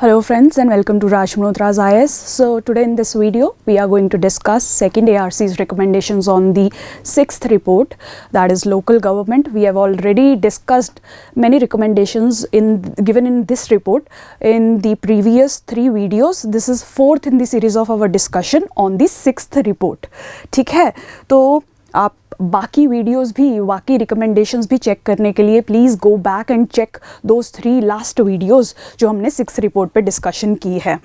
Hello friends and welcome to Raj Malhotra's IAS. So today in this video we are going to discuss second ARC's recommendations on the sixth report, that is local government. We have already discussed many recommendations given in this report in the previous three videos. This is fourth in the series of our discussion on the sixth report. ठीक है, तो आप बाकी videos भी, बाकी recommendations भी check करने के लिए please go back and check those three last videos जो हमने सिक्स रिपोर्ट पे डिस्कशन की है.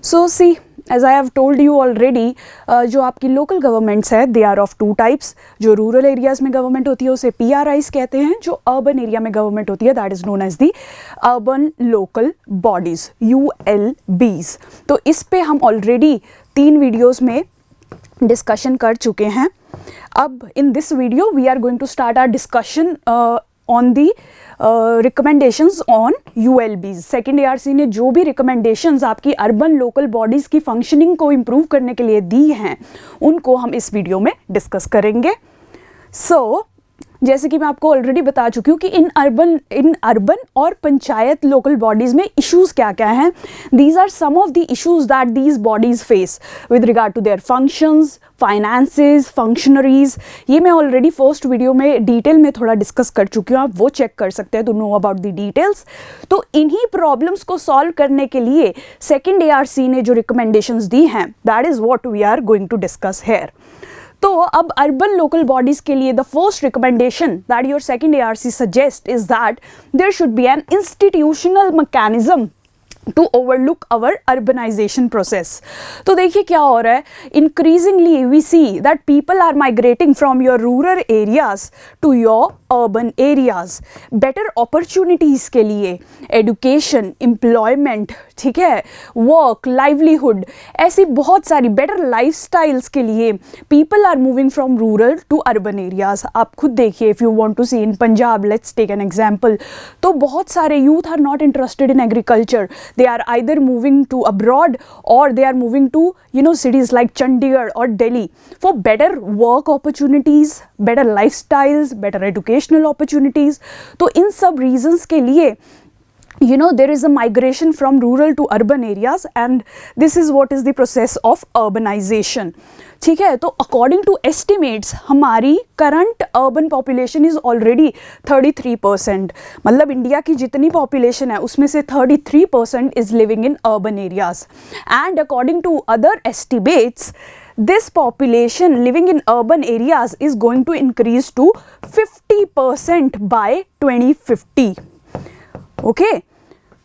So see, as I have told you already, जो आपकी लोकल गवर्नमेंट्स है they are of two types. जो रूरल एरियाज़ में गवर्नमेंट होती है उसे PRIs कहते हैं. जो अर्बन एरिया में गवर्नमेंट होती है that is known as the urban local bodies, ULBs. तो इस पे हम ऑलरेडी 3 वीडियोज़ में डिस्कशन कर चुके हैं. अब in this video we are going to start our discussion on the recommendations on ULBs. Second ARC ने जो भी रिकमेंडेशंस आपकी अर्बन लोकल बॉडीज़ की फंक्शनिंग को इम्प्रूव करने के लिए दी हैं उनको हम इस वीडियो में डिस्कस करेंगे. सो जैसे कि मैं आपको ऑलरेडी बता चुकी हूँ कि इन अर्बन और पंचायत लोकल बॉडीज़ में इश्यूज़ क्या क्या हैं. These are some of the issues that these bodies face with regard to their functions, finances, functionaries. ये मैं ऑलरेडी फर्स्ट वीडियो में डिटेल में थोड़ा डिस्कस कर चुकी हूँ, आप वो चेक कर सकते हैं to know about the details. तो इन्हीं प्रॉब्लम्स को सॉल्व करने के लिए सेकेंड ARC ने जो रिकमेंडेशंस दी हैं that is what we are going to discuss here. तो अब अर्बन लोकल बॉडीज़ के लिए the first recommendation that your second ARC suggest is that there should be an institutional mechanism to overlook our urbanisation process. तो देखिए क्या हो रहा है, increasingly we see that people are migrating from your rural areas to your urban areas. Better opportunities के लिए education, employment, ठीक है, वर्क, लाइवलीहुड, ऐसी बहुत सारी बेटर लाइफस्टाइल्स के लिए people are moving from rural to urban areas. आप खुद देखिए, if you want to see in Punjab, let's take an example, तो बहुत सारे youth are not interested in agriculture. They are either moving to abroad or they are moving to, cities like Chandigarh or Delhi for better work opportunities, better lifestyles, better educational opportunities. तो इन सब reasons के लिए there is a migration from rural to urban areas and this is what is the process of urbanization. ठीक है, तो according to estimates हमारी current urban population is already 33%. मतलब इंडिया की जितनी पॉपुलेशन है उसमें से 33% is living in urban areas. And according to other estimates this population living in urban areas is going to increase to 50% by 2050. Okay,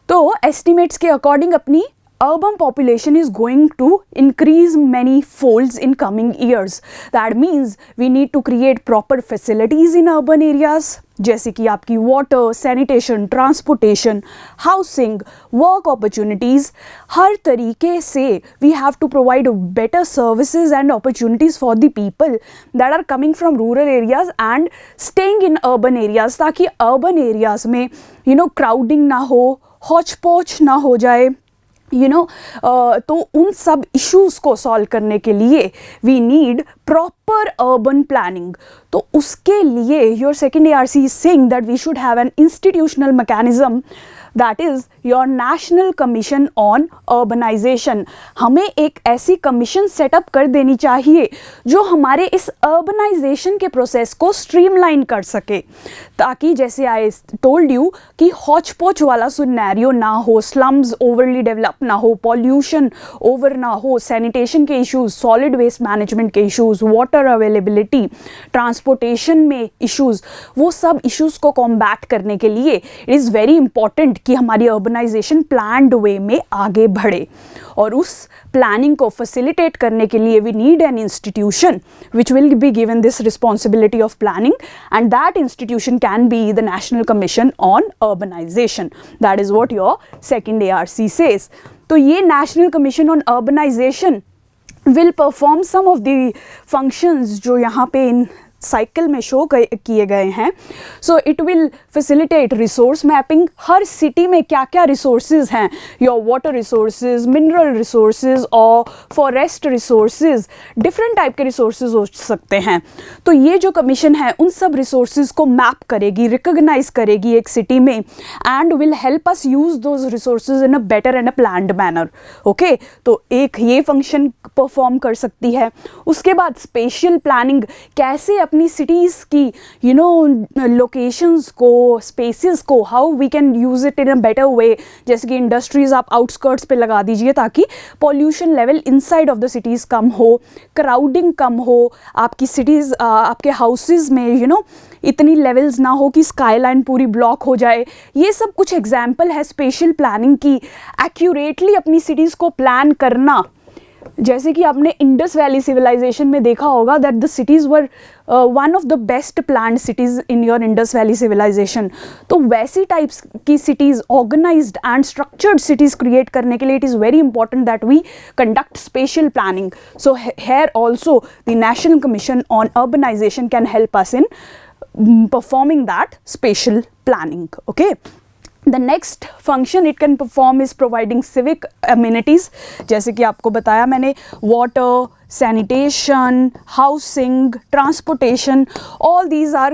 तो estimates के according अपनी urban population is going to increase many folds in coming years. That means we need to create proper facilities in urban areas, जैसे कि आपकी water, sanitation, transportation, housing, work opportunities. हर तरीके से we have to provide better services and opportunities for the people that are coming from rural areas and staying in urban areas, ताकि urban areas में crowding ना हो, hodgepodge ना हो जाए. तो उन सब इश्यूज़ को सॉल्व करने के लिए we need proper urban planning. तो उसके लिए your second ARC is saying that we should have an institutional mechanism that is your national commission on urbanisation. हमें एक ऐसी कमीशन सेटअप कर देनी चाहिए जो हमारे इस अर्बनाइजेशन के प्रोसेस को स्ट्रीमलाइन कर सके, ताकि जैसे आई टोल्ड यू कि हॉच पॉच वाला सिनेरियो ना हो, स्लम्स ओवरली डेवलप ना हो, पॉल्यूशन ओवर ना हो, सैनिटेशन के इश्यूज़, सॉलिड वेस्ट मैनेजमेंट के इश्यूज़, वाटर अवेलेबिलिटी, ट्रांसपोर्टेशन में इश्यूज़, वो सब इश्यूज़ को कॉम्बैट करने के लिए इट इज़ वेरी इंपॉर्टेंट कि हमारी अर्बनाइजेशन प्लान्ड वे में आगे बढ़े. और उस प्लानिंग को फैसिलिटेट करने के लिए we need an institution which will be given this responsibility of planning and that institution can be the national commission on urbanisation. That is what your second ARC says. तो ये national commission on urbanisation will perform some of the functions जो यहाँ पे in cycle में show किए गए हैं. So it will facilitate resource mapping. Her city में क्या क्या रिसोर्सेज हैं, your water resources, mineral resources और फॉरेस्ट रिसोर्सेज, डिफरेंट टाइप के रिसोर्सेज हो सकते हैं. तो ये जो कमीशन है उन सब रिसोर्सेज को मैप करेगी, रिकॉग्नाइज करेगी एक सिटी में, and will help us use those resources in a better and a planned manner. Okay, तो एक ये फंक्शन परफॉर्म कर सकती है. उसके बाद स्पेशियल प्लानिंग, कैसे अपनी सिटीज़ की लोकेशंस को, स्पेसेस को, how we can use it in a better way. जैसे कि इंडस्ट्रीज़ आप आउटस्कर्ट्स पे लगा दीजिए ताकि pollution level inside of the cities कम हो, क्राउडिंग कम हो, आपकी सिटीज़, आपके हाउसेज में इतनी लेवल्स ना हो कि स्काईलाइन पूरी ब्लॉक हो जाए. ये सब कुछ एग्जाम्पल है स्पेशल प्लानिंग की. एक्यूरेटली अपनी सिटीज़ को प्लान करना, जैसे कि आपने इंडस वैली सिविलाइजेशन में देखा होगा that the cities were one of the best planned cities in your Indus valley civilisation. तो वैसी टाइप्स की cities, organised and structured cities create करने के लिए it is very important that we conduct spatial planning. So here also the national commission on urbanisation can help us in performing that spatial planning. Okay, the next function it can perform is providing civic amenities. जैसे कि आपको बताया मैंने, water, sanitation, housing, transportation, all these are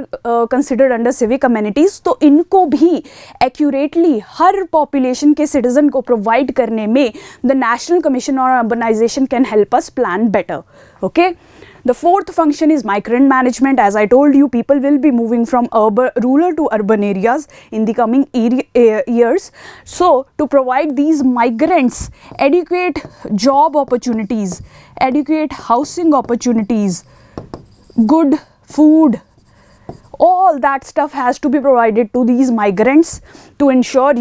considered under civic amenities. तो इनको भी accurately हर population के citizen को provide करने में the National Commission on Urbanization can help us plan better. Okay. The fourth function is migrant management. As I told you, people will be moving from rural to urban areas in the coming years. So, to provide these migrants adequate job opportunities, adequate housing opportunities, good food, all that stuff has to be provided to these migrants to ensure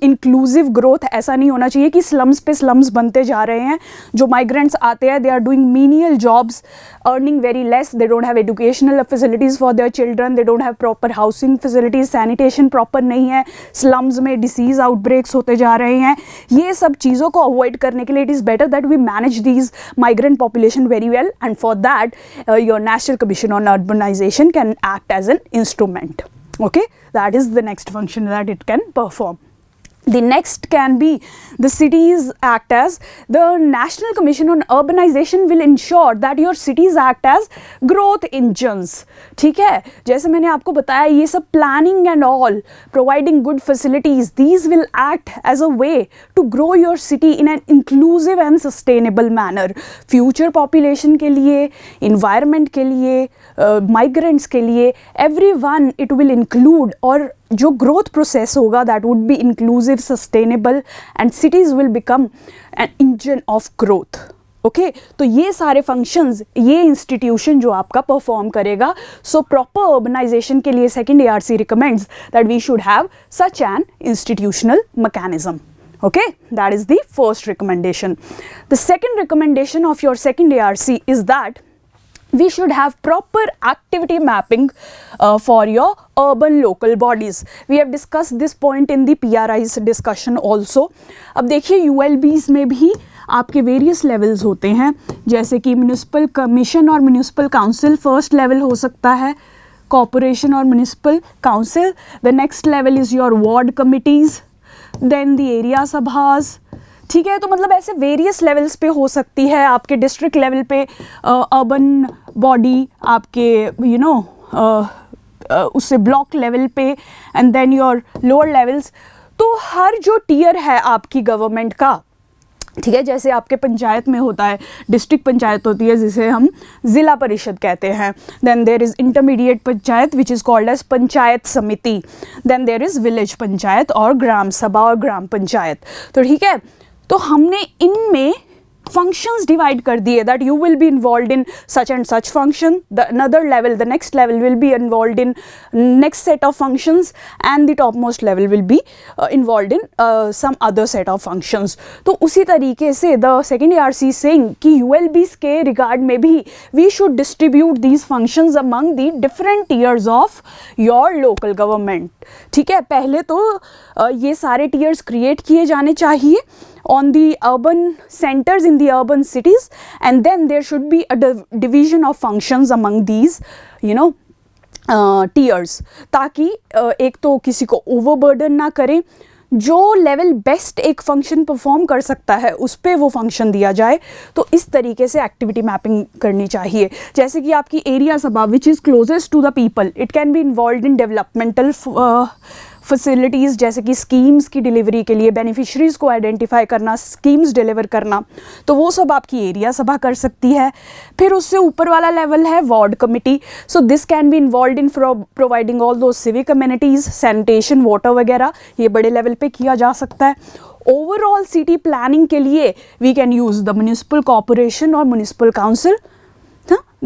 inclusive growth. ऐसा नहीं होना चाहिए कि slums पे slums बनते जा रहे हैं. जो migrants आते हैं, they are doing menial jobs, earning very less, they don't have educational facilities for their children, they don't have proper housing facilities, sanitation proper नहीं है, slums में disease outbreaks होते जा रहे हैं. ये सब चीज़ों को avoid करने के लिए it is better that we manage these migrant population very well, and for that your National Commission on Urbanization can act as an instrument. Okay, that is the next function that it can perform. The next can be the cities act as, the National Commission on Urbanization will ensure that your cities act as growth engines. ठीक है, जैसे मैंने आपको बताया ये सब planning and all, providing good facilities, these will act as a way to grow your city in an inclusive and sustainable manner. Future population के लिए, environment के लिए, migrants के लिए, everyone it will include, और जो ग्रोथ प्रोसेस होगा that would be inclusive, sustainable, and cities will become an engine of growth. Okay, तो ये सारे फंक्शंस ये इंस्टीट्यूशन जो आपका परफॉर्म करेगा. सो प्रॉपर अर्बनाइजेशन के लिए second ARC recommends that we should have such an institutional mechanism. Okay, that is the first recommendation. The second recommendation of your second ARC is that we should have proper activity mapping for your urban local bodies. We have discussed this point in the PRI's discussion also. अब देखिए ULBs में भी आपके various levels होते हैं, जैसे कि municipal commission और म्यूनिसिपल काउंसिल फर्स्ट लेवल हो सकता है, कॉर्पोरेशन और municipal council. The next level is your ward committees, then the area sabhas. ठीक है, तो मतलब ऐसे वेरियस लेवल्स पे हो सकती है. आपके डिस्ट्रिक्ट लेवल पे अर्बन बॉडी, आपके उससे ब्लॉक लेवल पे, and then your lower levels. तो हर जो टीयर है आपकी गवर्नमेंट का, ठीक है, जैसे आपके पंचायत में होता है, डिस्ट्रिक्ट पंचायत होती है जिसे हम ज़िला परिषद कहते हैं. Then there is intermediate panchayat which is called as panchayat samiti. Then there is village panchayat और ग्राम सभा और ग्राम पंचायत. तो ठीक है, तो हमने इनमें functions divide कर दिए that you will be involved in such and such function, the another level, the next level will be involved in next set of functions, and the topmost level will be involved in some other set of functions. तो उसी तरीके से the second ARC is saying कि ULBs के regard में भी we should distribute these functions among the different tiers of your local government. ठीक है, पहले तो ये सारे tiers create किए जाने चाहिए on the urban centers in the urban cities, and then there should be a division of functions among these tiers, ताकि एक तो किसी को ओवरबर्डन ना करें, जो लेवल बेस्ट एक फंक्शन परफॉर्म कर सकता है उस पर वो फंक्शन दिया जाए। तो इस तरीके से एक्टिविटी मैपिंग करनी चाहिए। जैसे कि आपकी एरिया सभा which is closest to the people, it can be involve in developmental facilities, जैसे कि स्कीम्स की डिलीवरी के लिए बेनिफिशरीज़ को आइडेंटिफाई करना, स्कीम्स डिलीवर करना, तो वो सब आपकी एरिया सभा कर सकती है। फिर उससे ऊपर वाला लेवल है ward committee. So this can be involve in providing all दो सिविक कम्युनिटीज़, सैनिटेशन, वाटर वगैरह, ये बड़े लेवल पे किया जा सकता है। ओवरऑल सिटी प्लानिंग के लिए we can use the municipal corporation और municipal council.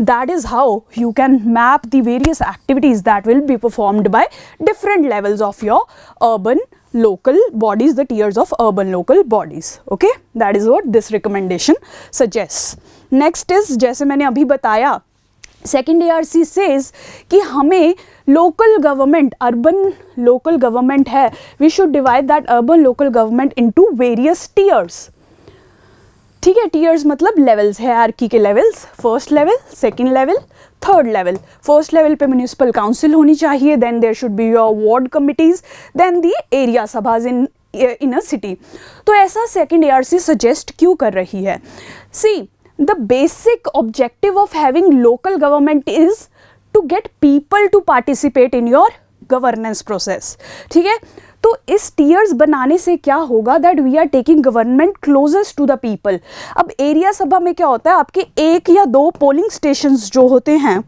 That is how you can map the various activities that will be performed by different levels of your urban local bodies, the tiers of urban local bodies. Okay, that is what this recommendation suggests. Next is, जैसे मैंने अभी बताया, second ARC says कि हमें local government, urban local government है, we should divide that urban local government into various tiers. ठीक है, tiers मतलब लेवल्स है, हायरार्की के levels, first level, second level, third level. First level पे म्यूनिसिपल काउंसिल होनी चाहिए, then there should be your ward committees, then the area sabhas in a city. तो ऐसा सेकंड ARC सजेस्ट क्यों कर रही है? See, the basic objective of having local government is to get people to participate in your governance process. ठीक है, तो इस टीयर्स बनाने से क्या होगा, that we are taking government closest to the people. अब एरिया सभा में क्या होता है, आपके एक या दो पोलिंग स्टेशंस जो होते हैं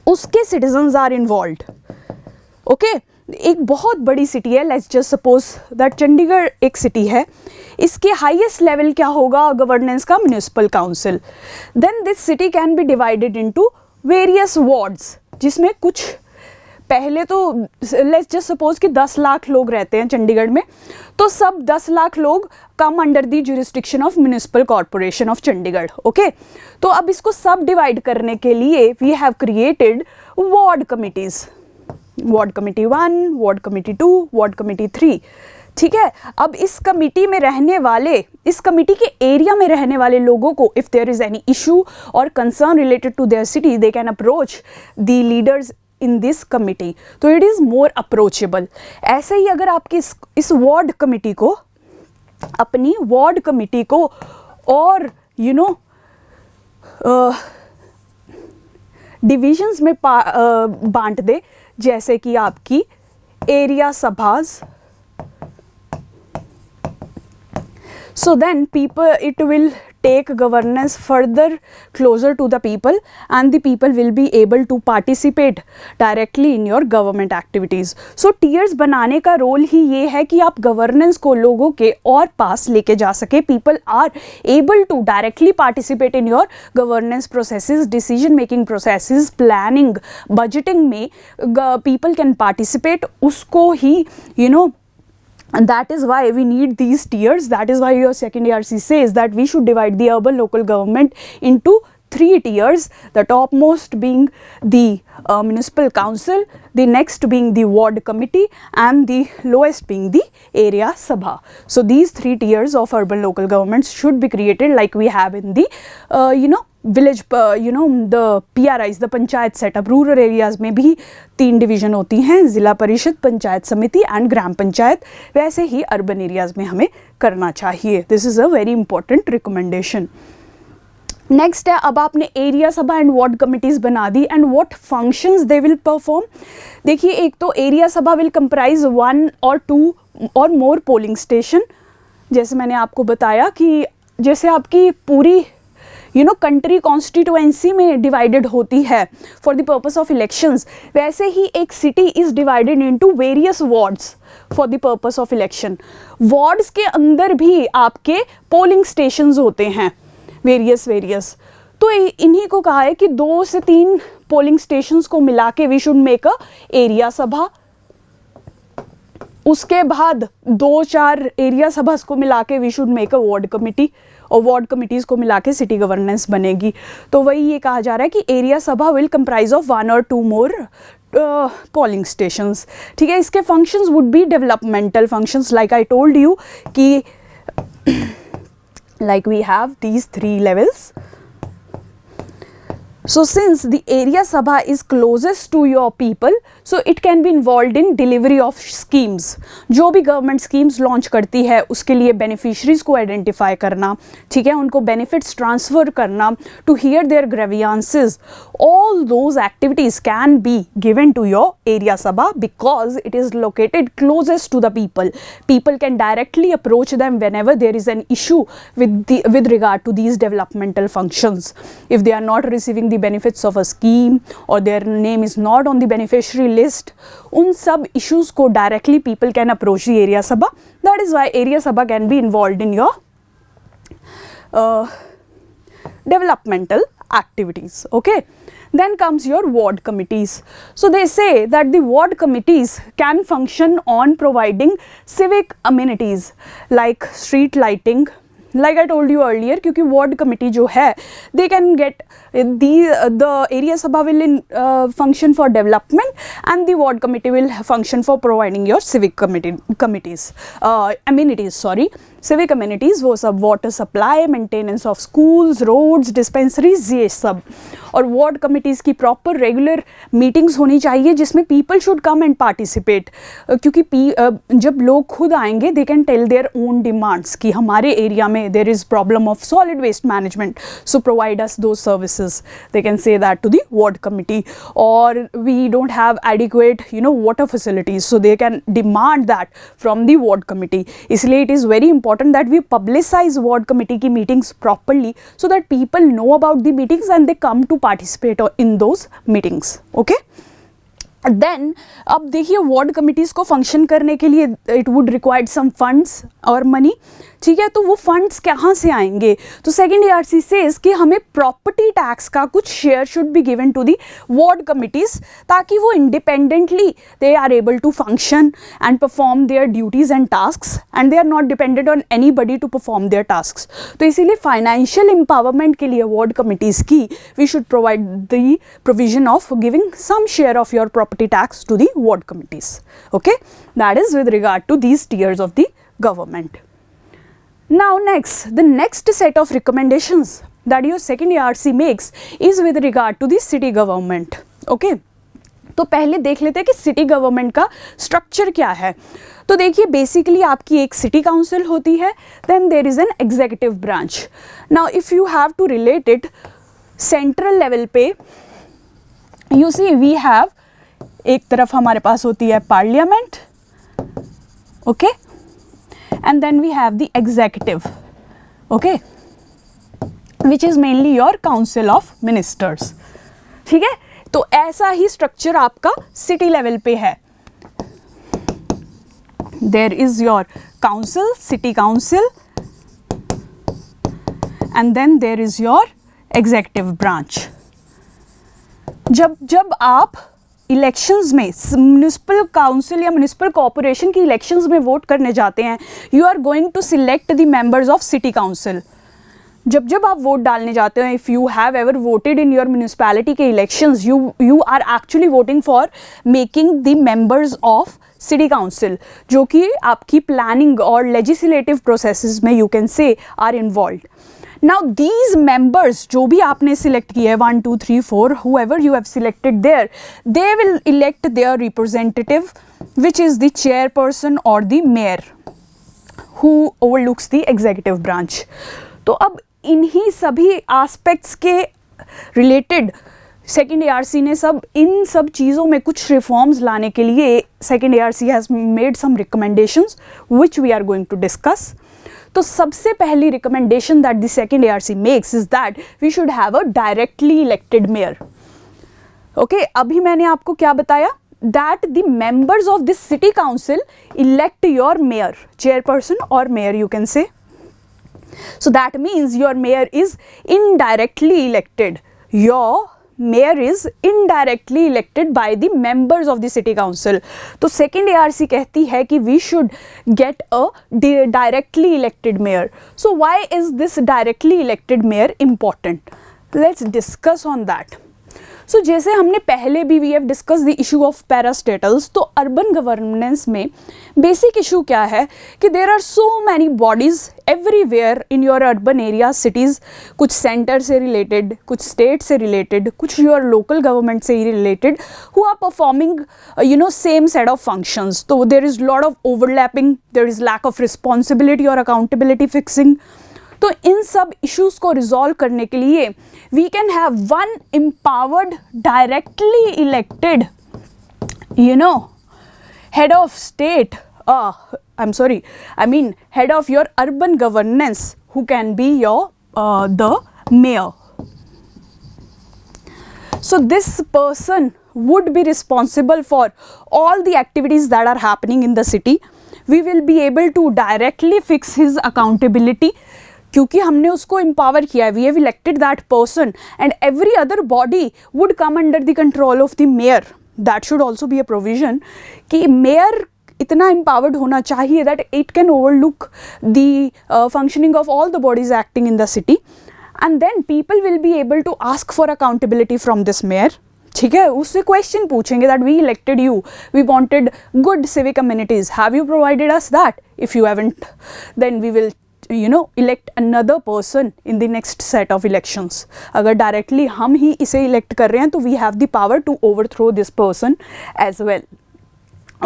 उसके सिटीजन्स आर इन्वॉल्व्ड। ओके, एक बहुत बड़ी सिटी है, let's just suppose that Chandigarh एक सिटी है, इसके हाईएस्ट लेवल क्या होगा गवर्नेंस का, municipal council. Then this city can be divided into various wards, जिसमें कुछ पहले तो लेट्स जस्ट सपोज कि 10 लाख लोग रहते हैं चंडीगढ़ में, तो सब 10 लाख लोग come under the jurisdiction of municipal corporation of Chandigarh. Okay, तो अब इसको सब डिवाइड करने के लिए we have created ward committees, ward committee 1, ward committee 2, ward committee 3। ठीक है, अब इस कमेटी में रहने वाले, इस कमेटी के एरिया में रहने वाले लोगों को if there is any issue और concern related to their city, they can approach the leaders in this committee, तो इट इज़ मोर अप्रोचेबल। ऐसे ही अगर आपकी इस वार्ड कमिटी को, अपनी वार्ड कमिटी को और डिविजन्स में बांट दे, जैसे कि आपकी area सभाज, so then people, it will take governance further closer to the people and the people will be able to participate directly in your government activities. So tiers बनाने का role ही ये है कि आप गवर्नेंस को लोगों के और पास लेके जा सके। People are able to directly participate in your governance processes, decision making processes, planning, budgeting में people can participate, उसको ही and that is why we need these tiers. That is why your second ARC says that we should divide the urban local government into 3 tiers, the topmost being the municipal council, the next being the ward committee and the lowest being the area sabha. So these 3 tiers of urban local governments should be created like we have in the village, the PRIs, the panchayat setup. Rural areas में भी 3 division होती हैं, जिला परिषद, पंचायत समिति and ग्राम पंचायत, वैसे ही urban areas में हमें करना चाहिए। This is a very important recommendation. Next है, अब आपने area sabha and ward committees बना दी and what functions they will perform. देखिए, एक तो एरिया सभा विल कंप्राइज 1 or 2 और मोर पोलिंग स्टेशन। जैसे मैंने आपको बताया कि जैसे आपकी पूरी कंट्री कॉन्स्टिट्यूएंसी में डिवाइडेड होती है for the purpose of elections, वैसे ही एक city is divided into various wards for the purpose of election. Wards के अंदर भी आपके पोलिंग स्टेशंस होते हैं वेरियस। तो इन्हीं को कहा है कि 2 से 3 पोलिंग स्टेशंस को मिला के we should make a area सभा। उसके बाद 2-4 एरिया सभा को मिला के we should make a ward committee, और वार्ड कमिटीज़ को मिला के सिटी गवर्नेंस बनेगी। तो वही ये कहा जा रहा है कि एरिया सभा will comprise of 1 or 2 more polling stations. ठीक है, इसके functions would be developmental functions, like I told you कि like we have these 3 levels. So since the area sabha is closest to your people, so it can be involved in delivery of schemes. जो भी government schemes launch करती है उसके लिए beneficiaries को identify करना, ठीक है, उनको बेनिफिट्स ट्रांसफ़र करना, to hear their grievances, all those activities can be given to your area sabha because it is located closest to the people. People can directly approach them whenever there is an issue with regard to these developmental functions. If they are not receiving the benefits of a scheme or their name is not on the beneficiary list, उन सब issues को directly people can approach the area sabha. That is why area sabha can be involved in your developmental activities. Okay, then comes your ward committees. So they say that the ward committees can function on providing civic amenities like street lighting. Like I told you earlier, क्योंकि ward committee जो है, they can get the area sabha will function for development and the ward committee will function for providing your civic amenities. Civic amenities वो सब water supply, maintenance of schools, roads, dispensaries, ये सब. और ward committees की proper regular meetings होनी चाहिए जिसमें people should come and participate. क्योंकि जब लोग खुद आएंगे they can tell their own demands कि हमारे area में there is problem of solid waste management, so provide us those services. They can say that to the ward committee. Or we don't have adequate water facilities, so they can demand that from the ward committee. इसलिए it is very important that we publicize ward committee की meetings properly so that people know about the meetings and they come to participate in those meetings. Okay, then अब देखिए ward committees को function करने के लिए it would require some funds और money. ठीक है, तो वो फंड्स कहाँ से आएंगे? तो सेकेंड ARC सेज कि हमें प्रॉपर्टी टैक्स का कुछ share should be given to the ward committees ताकि वो independently they are able to function and perform their duties and tasks and they are not dependent on anybody to perform their tasks. तो इसीलिए financial empowerment के लिए ward committees की we should provide the provision of giving some share of your property tax to the ward committees. Okay, that is with regard to these tiers of the government. Now the next set of recommendations that your second ARC makes is with regard to the city government. Okay, तो पहले देख लेते हैं कि city government का structure क्या है. तो देखिए बेसिकली आपकी एक सिटी काउंसिल होती है, then there is an executive branch. Now if you have to relate it central level पे, यू सी वी हैव एक तरफ हमारे पास होती है parliament, okay, and then we have the executive, okay, which is mainly your council of ministers. ठीक है, तो ऐसा ही स्ट्रक्चर आपका सिटी लेवल पे है. There is your council, city council, and then there is your executive branch. जब आप elections में म्यूनिसिपल काउंसिल या म्यूनिसिपल कॉर्पोरेशन की इलेक्शंस में वोट करने जाते हैं, you are going to select the members of city council. जब आप वोट डालने जाते हैं, if you have ever voted in your municipality के elections, you are actually voting for making the members of city council, जो कि आपकी planning और लेजिस्लेटिव प्रोसेसेस में you can say are involved. Now these members जो भी आपने select किए 1, 2, 3, 4 whoever you have selected there, they will elect their representative which is the chairperson or the mayor who overlooks the executive branch. तो अब इन्हीं सभी aspects के related second ARC ने इन सब चीज़ों में कुछ रिफॉर्म्स लाने के लिए second ARC has made some recommendations which we are going to discuss. तो सबसे पहली recommendation that the second ARC makes is that we should have a directly elected mayor. Okay, अभी मैंने आपको क्या बताया, that the members of this city council elect your mayor, chairperson और mayor you can say. So that means your mayor is indirectly elected. Your mayor is indirectly elected by the members of the city council. तो second ARC कहती है कि we should get a directly elected mayor. So why is this directly elected mayor important? Let's discuss on that. सो जैसे हमने पहले भी we have discuss the issue of parastatals, तो urban governance में बेसिक इशू क्या है कि there are so many bodies everywhere in your urban area cities, कुछ सेंटर से रिलेटेड, कुछ स्टेट से रिलेटेड, कुछ योर लोकल गवर्नमेंट से ही related, who are performing same set of functions. तो there is lot of overlapping, there is lack of responsibility और accountability fixing. तो इन सब इश्यूज को रिजॉल्व करने के लिए we can have one empowered directly elected head of state, head of your urban governance, who can be your the mayor. So this person would be responsible for all the activities that are happening in the city. We will be able to directly fix his accountability, क्योंकि हमने उसको empower किया है. We have elected that person and every other body would come under the control of the mayor. That should also be a provision कि mayor इतना empowered होना चाहिए that it can overlook the functioning of all the bodies acting in the city, and then people will be able to ask for accountability from this mayor. ठीक है, उससे question पूछेंगे that we elected you, we wanted good civic amenities, have you provided us that? If you haven't, then we will elect another person in the next set of elections. अगर directly हम ही इसे elect कर रहे हैं तो we have the power to overthrow this person as well.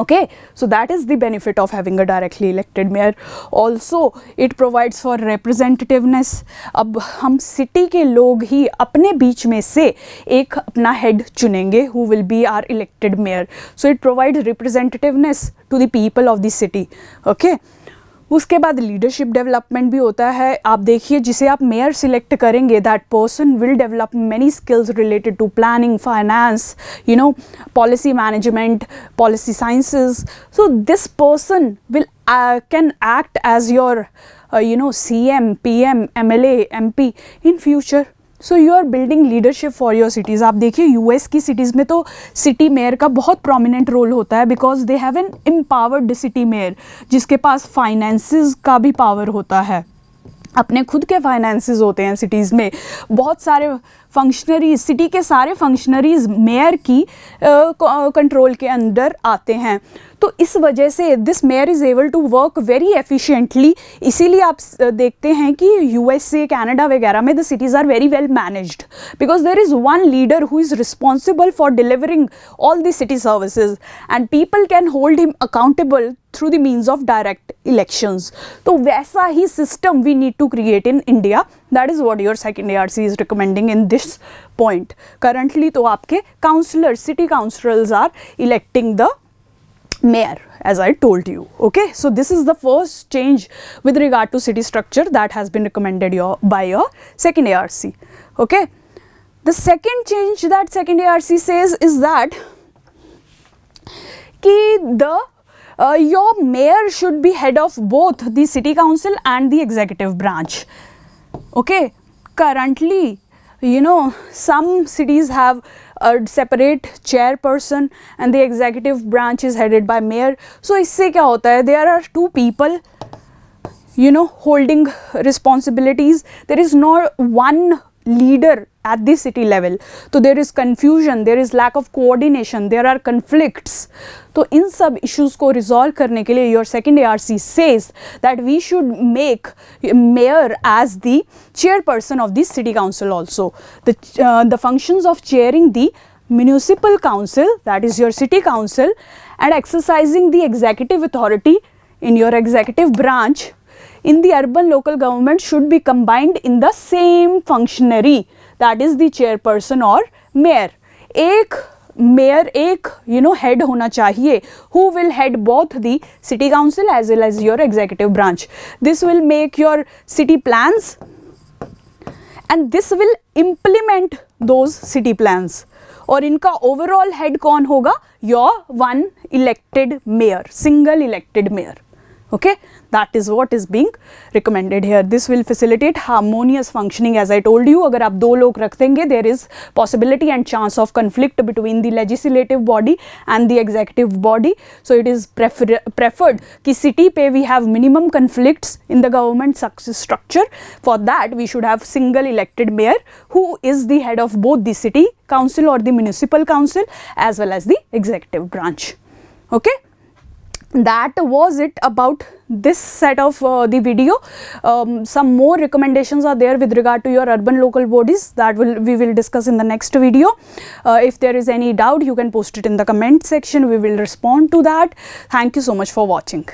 Okay, so that is the benefit of having a directly elected mayor. Also it provides for representativeness. अब हम city के लोग ही अपने बीच में से एक अपना head चुनेंगे who will be our elected mayor. So it provides representativeness to the people of the city. Okay. उसके बाद लीडरशिप डेवलपमेंट भी होता है. आप देखिए जिसे आप मेयर सिलेक्ट करेंगे that person will develop many skills related to planning, finance, policy management, policy sciences. So this person will can act as your CM, PM, MLA, MP in future. So you are building leadership for your cities. आप देखिए US की cities में तो city mayor का बहुत prominent role होता है because they have an empowered city mayor जिसके पास फाइनेंसेस का भी पावर होता है. अपने खुद के फाइनेंसेस होते हैं सिटीज़ में. बहुत सारे फंक्शनरीज, सिटी के सारे फंक्शनरीज मेयर की कंट्रोल के अंदर आते हैं. तो इस वजह से this mayor is able to work very efficiently. इसीलिए आप देखते हैं कि USA, कनाडा वगैरह में the cities are very well managed because there is one leader who is responsible for delivering all the city services and people can hold him accountable through the means of direct elections. तो वैसा ही system we need to create in India. That is what your second ARC is recommending in this point. Currently तो आपके councillors, city councillors are electing the mayor as I told you. Okay, so this is the first change with regard to city structure that has been recommended by your second ARC. Okay, the second change that second ARC says is that कि your mayor should be head of both the city council and the executive branch. Okay, currently some cities have a separate chairperson and the executive branch is headed by mayor. So इससे क्या होता है, there are two people holding responsibilities. There is not one leader at the city level. So there is confusion, there is lack of coordination, there are conflicts. तो इन सब issues को resolve करने के लिए your second ARC says that we should make mayor as the chairperson of the city council also. The functions of chairing the municipal council, that is your city council, and exercising the executive authority in your executive branch in the urban local government should be combined in the same functionary, that is the chairperson or mayor. एक mayor एक head होना चाहिए who will head both the city council as well as your executive branch. This will make your city plans and this will implement those city plans. और इनका overall head कौन होगा? Your one elected mayor, single elected mayor. Okay, that is what is being recommended here. This will facilitate harmonious functioning. As I told you, अगर आप दो लोग रख देंगे, there is possibility and chance of conflict between the legislative body and the executive body. So it is preferred कि city पे we have minimum conflicts in the government structure. For that we should have single elected mayor who is the head of both the city council or the municipal council as well as the executive branch. Okay. That was it about this set of the video. Some more recommendations are there with regard to your urban local bodies that we will discuss in the next video. If there is any doubt, you can post it in the comment section. We will respond to that. Thank you so much for watching.